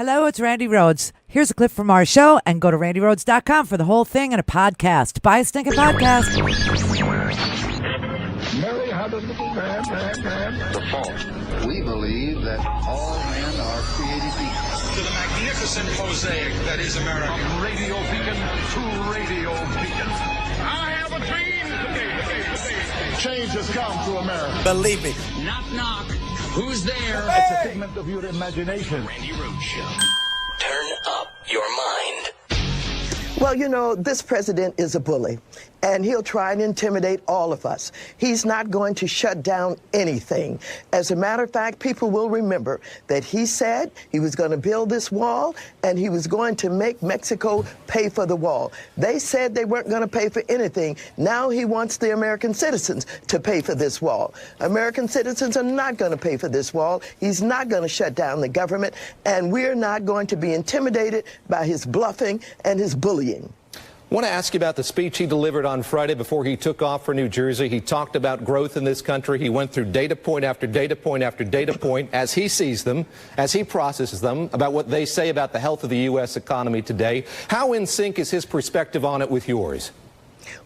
Hello, it's Randi Rhodes. Here's a clip from our show, and go to randyrhodes.com for the whole thing and a podcast. Buy a stinking podcast. Mary had a little man. The fault. We believe that all men are created equal. To the magnificent mosaic that is America. From radio beacon to radio beacon. I have a dream today. Change has come to America. Believe me. Knock, knock. Who's there? It's a figment of your imagination. Randi Rhodes Show. Turn up your mind. Well, you know, this president is a bully, and he'll try and intimidate all of us. He's not going to shut down anything. As a matter of fact, people will remember that he said he was going to build this wall, and he was going to make Mexico pay for the wall. They said they weren't going to pay for anything. Now he wants the American citizens to pay for this wall. American citizens are not going to pay for this wall. He's not going to shut down the government, and we're not going to be intimidated by his bluffing and his bullying. I want to ask you about the speech he delivered on Friday before he took off for New Jersey. He talked about growth in this country. He went through data point after data point after data point as he sees them, as he processes them, about what they say about the health of the U.S. economy today. How in sync is his perspective on it with yours?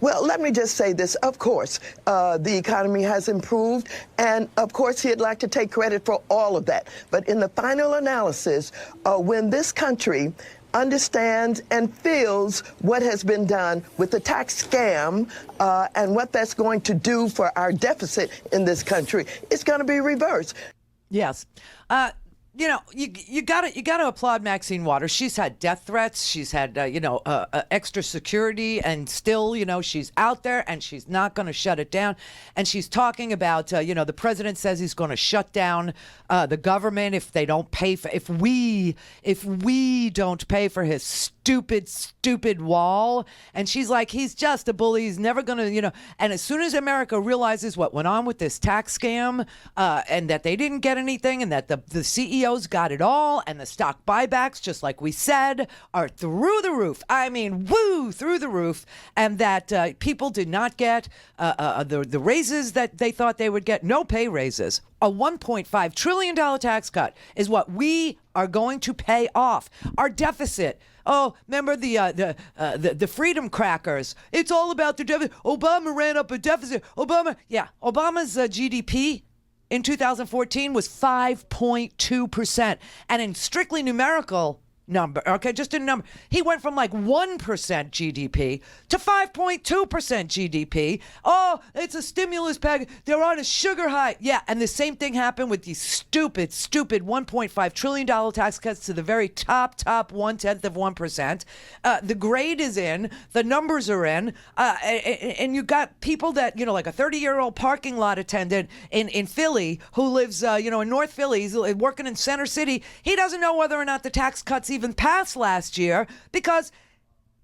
Well, let me just say this. Of course, the economy has improved, and of course, he'd like to take credit for all of that. But in the final analysis, when this country understands and feels what has been done with the tax scam and what that's going to do for our deficit in this country, it's going to be reversed. Yes. You know, you got to applaud Maxine Waters. She's had death threats. She's had extra security, and still, she's out there, and she's not going to shut it down. And she's talking about, the president says he's going to shut down the government if they don't pay for if we don't pay for his stupid wall. And she's like, he's just a bully. He's never going to, And as soon as America realizes what went on with this tax scam, and that they didn't get anything, and that the CEOs got it all, and the stock buybacks, just like we said, are through the roof. I mean, through the roof. And that people did not get the raises that they thought they would get. No pay raises. A $1.5 trillion tax cut is what we are going to pay off. Our deficit. Oh, remember the freedom crackers? It's all about the deficit. Obama ran up a deficit. Obama's GDP in 2014 was 5.2%. And in strictly numerical number, just a number, he went from like 1% GDP to 5.2% GDP. Oh, it's a stimulus package. They're on a sugar high. Yeah, and the same thing happened with these stupid $1.5 trillion tax cuts to the very top 1/10%. The grade is in, the numbers are in, and you got people that, like a 30-year-old parking lot attendant in Philly who lives, in North Philly, he's working in Center City. He doesn't know whether or not the tax cuts even passed last year because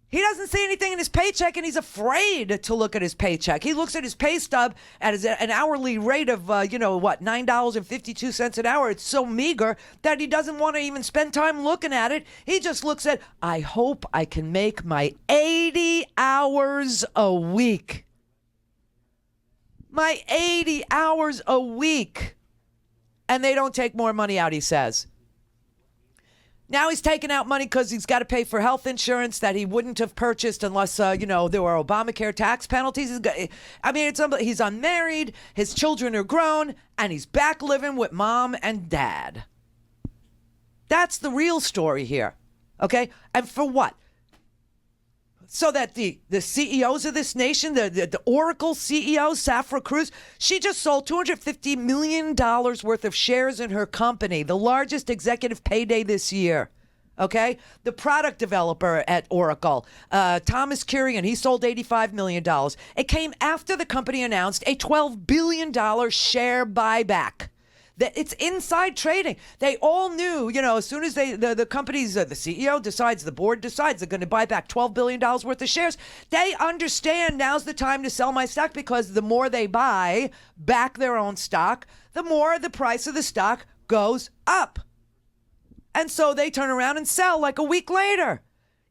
he doesn't see anything in his paycheck, and he's afraid to look at his paycheck. He looks at his pay stub at an hourly rate of, $9.52 an hour. It's so meager that he doesn't want to even spend time looking at it. He just looks at, I hope I can make my 80 hours a week. My 80 hours a week. And they don't take more money out, he says. Now he's taking out money because he's got to pay for health insurance that he wouldn't have purchased unless, there were Obamacare tax penalties. He's unmarried, his children are grown, and he's back living with mom and dad. That's the real story here, okay? And for what? So that the CEOs of this nation, the Oracle CEO, Safra Cruz, she just sold $250 million worth of shares in her company, the largest executive payday this year. Okay? The product developer at Oracle, Thomas Kurian, he sold $85 million. It came after the company announced a $12 billion share buyback. It's inside trading. They all knew, as soon as the company's, the CEO decides, the board decides they're going to buy back $12 billion worth of shares, they understand now's the time to sell my stock, because the more they buy back their own stock, the more the price of the stock goes up. And so they turn around and sell like a week later.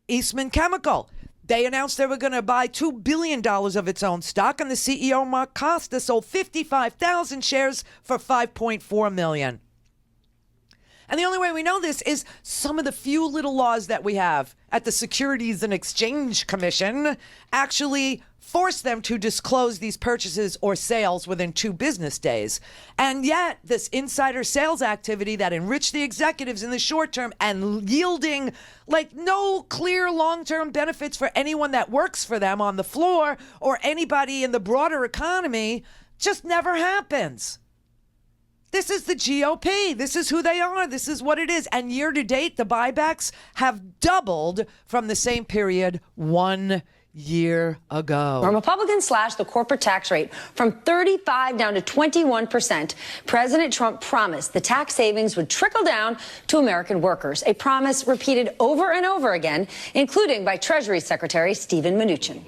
Eastman Chemical. They announced they were going to buy $2 billion of its own stock, and the CEO, Mark Costa, sold 55,000 shares for $5.4 million. And the only way we know this is some of the few little laws that we have at the Securities and Exchange Commission actually force them to disclose these purchases or sales within 2 business days. And yet, this insider sales activity that enriched the executives in the short term and yielding like no clear long-term benefits for anyone that works for them on the floor or anybody in the broader economy just never happens. This is the GOP. This is who they are. This is what it is. And year to date, the buybacks have doubled from the same period 1 year ago. When Republicans slashed the corporate tax rate from 35 down to 21%, President Trump promised the tax savings would trickle down to American workers, a promise repeated over and over again, including by Treasury Secretary Steven Mnuchin.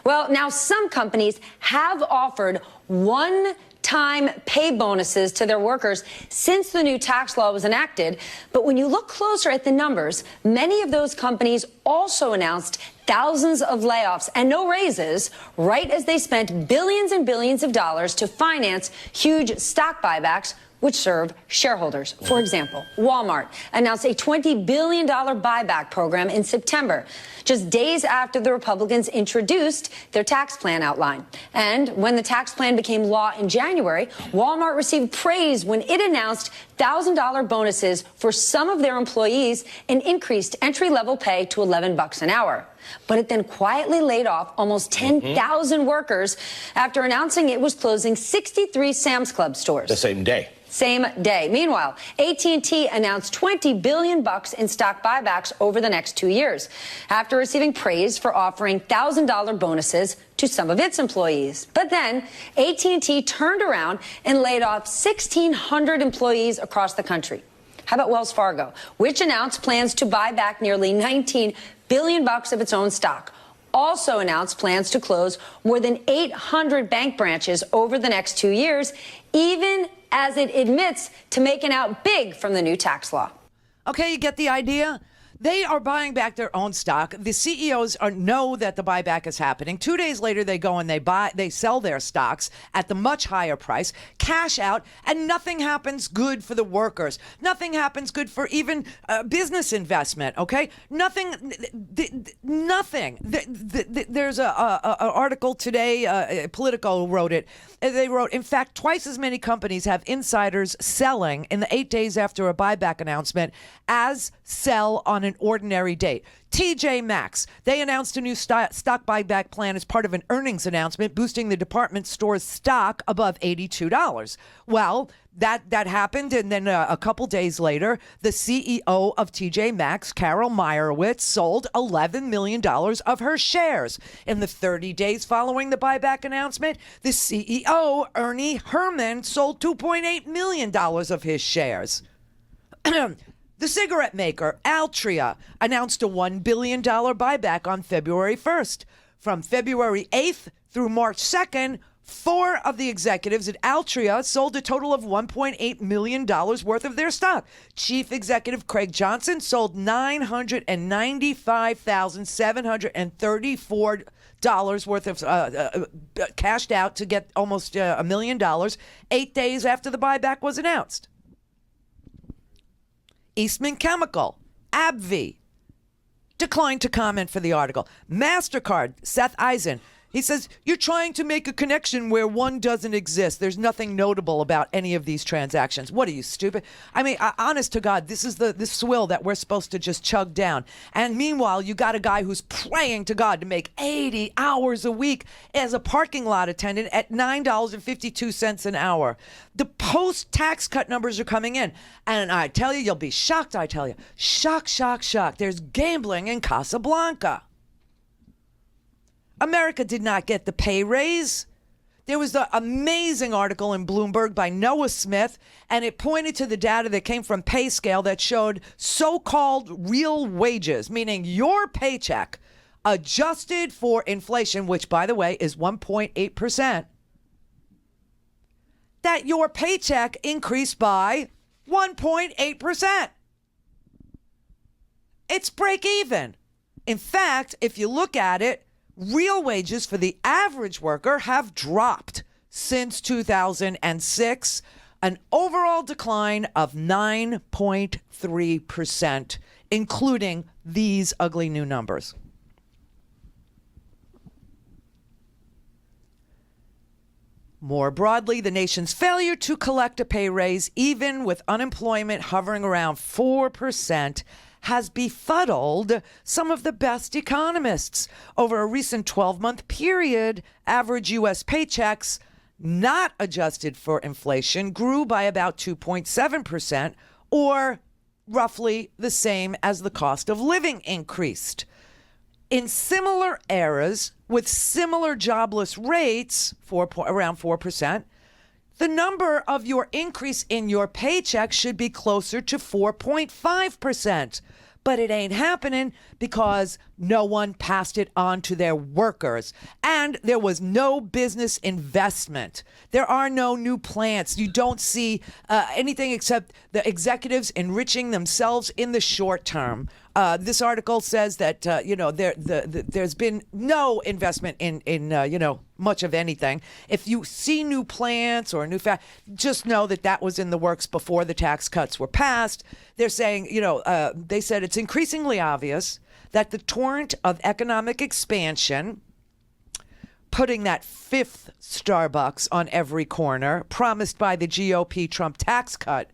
Well, now some companies have offered one-time pay bonuses to their workers since the new tax law was enacted. But when you look closer at the numbers, many of those companies also announced thousands of layoffs and no raises right as they spent billions and billions of dollars to finance huge stock buybacks which serve shareholders. For example, Walmart announced a $20 billion buyback program in September, just days after the Republicans introduced their tax plan outline. And when the tax plan became law in January, Walmart received praise when it announced $1,000 bonuses for some of their employees and increased entry-level pay to $11 an hour. But it then quietly laid off almost 10,000 workers after announcing it was closing 63 Sam's Club stores. The same day. Same day. Meanwhile, AT&T announced $20 billion in stock buybacks over the next 2 years after receiving praise for offering $1,000 bonuses to some of its employees. But then AT&T turned around and laid off 1,600 employees across the country. How about Wells Fargo, which announced plans to buy back nearly $19 billion of its own stock? Also announced plans to close more than 800 bank branches over the next 2 years, even as it admits to making out big from the new tax law. Okay, you get the idea? They are buying back their own stock. The CEOs know that the buyback is happening. 2 days later, they go and they sell their stocks at the much higher price, cash out, and nothing happens good for the workers. Nothing happens good for even business investment. Okay, nothing. Nothing. There's a article today. Politico wrote it. They wrote, in fact, twice as many companies have insiders selling in the 8 days after a buyback announcement as sell on an ordinary date. TJ Maxx, they announced a new stock buyback plan as part of an earnings announcement, boosting the department store's stock above $82. Well, that happened, and then a couple days later, the CEO of TJ Maxx, Carol Meyerowitz, sold $11 million of her shares. In the 30 days following the buyback announcement, the CEO, Ernie Herrmann, sold $2.8 million of his shares. The cigarette maker, Altria, announced a $1 billion buyback on February 1st. From February 8th through March 2nd, 4 of the executives at Altria sold a total of $1.8 million worth of their stock. Chief Executive Craig Johnson sold $995,734 worth of cashed out to get almost $1 million 8 days after the buyback was announced. Eastman Chemical, AbbVie, declined to comment for the article. MasterCard, Seth Eisen, he says, you're trying to make a connection where one doesn't exist. There's nothing notable about any of these transactions. What are you, stupid? I mean, honest to God, this is the swill that we're supposed to just chug down. And meanwhile, you got a guy who's praying to God to make 80 hours a week as a parking lot attendant at $9.52 an hour. The post-tax cut numbers are coming in. And I tell you, you'll be shocked, I tell you. Shock, shock, shock. There's gambling in Casablanca. America did not get the pay raise. There was the amazing article in Bloomberg by Noah Smith, and it pointed to the data that came from PayScale that showed so-called real wages, meaning your paycheck adjusted for inflation, which, by the way, is 1.8%, that your paycheck increased by 1.8%. It's break even. In fact, if you look at it, real wages for the average worker have dropped since 2006. an overall decline of 9.3%, including these ugly new numbers. More broadly, the nation's failure to collect a pay raise, even with unemployment hovering around 4%, has befuddled some of the best economists. Over a recent 12-month period, average U.S. paychecks, not adjusted for inflation, grew by about 2.7%, or roughly the same as the cost of living increased. In similar eras, with similar jobless rates, around 4%, the number of your increase in your paycheck should be closer to 4.5%. But it ain't happening because no one passed it on to their workers. And there was no business investment. There are no new plants. You don't see anything except the executives enriching themselves in the short term. This article says that, there's been no investment in much of anything. If you see new plants or new just know that was in the works before the tax cuts were passed. They're saying, they said it's increasingly obvious that the torrent of economic expansion, putting that fifth Starbucks on every corner, promised by the GOP Trump tax cut,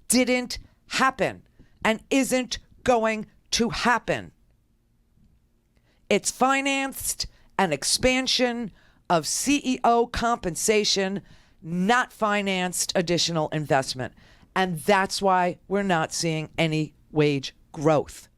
didn't happen and isn't going to happen. It's financed an expansion of CEO compensation, not financed additional investment. And that's why we're not seeing any wage growth.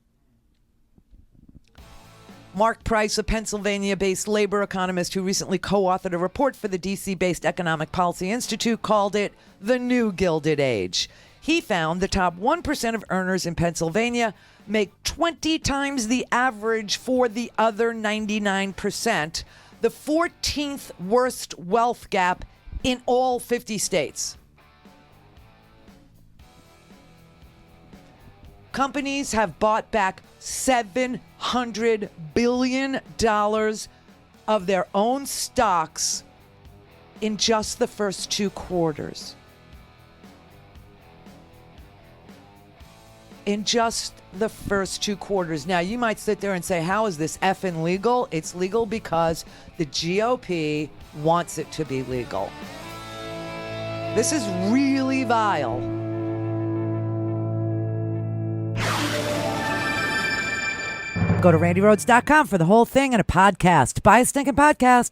Mark Price, a Pennsylvania-based labor economist who recently co-authored a report for the D.C.-based Economic Policy Institute, called it the new Gilded Age. He found the top 1% of earners in Pennsylvania make 20 times the average for the other 99%, the 14th worst wealth gap in all 50 states. Companies have bought back $700 billion of their own stocks in just the first 2 quarters. In just the first 2 quarters. Now, you might sit there and say, how is this effing legal? It's legal because the GOP wants it to be legal. This is really vile. Go to RandiRhodes.com for the whole thing and a podcast. Buy a stinking podcast.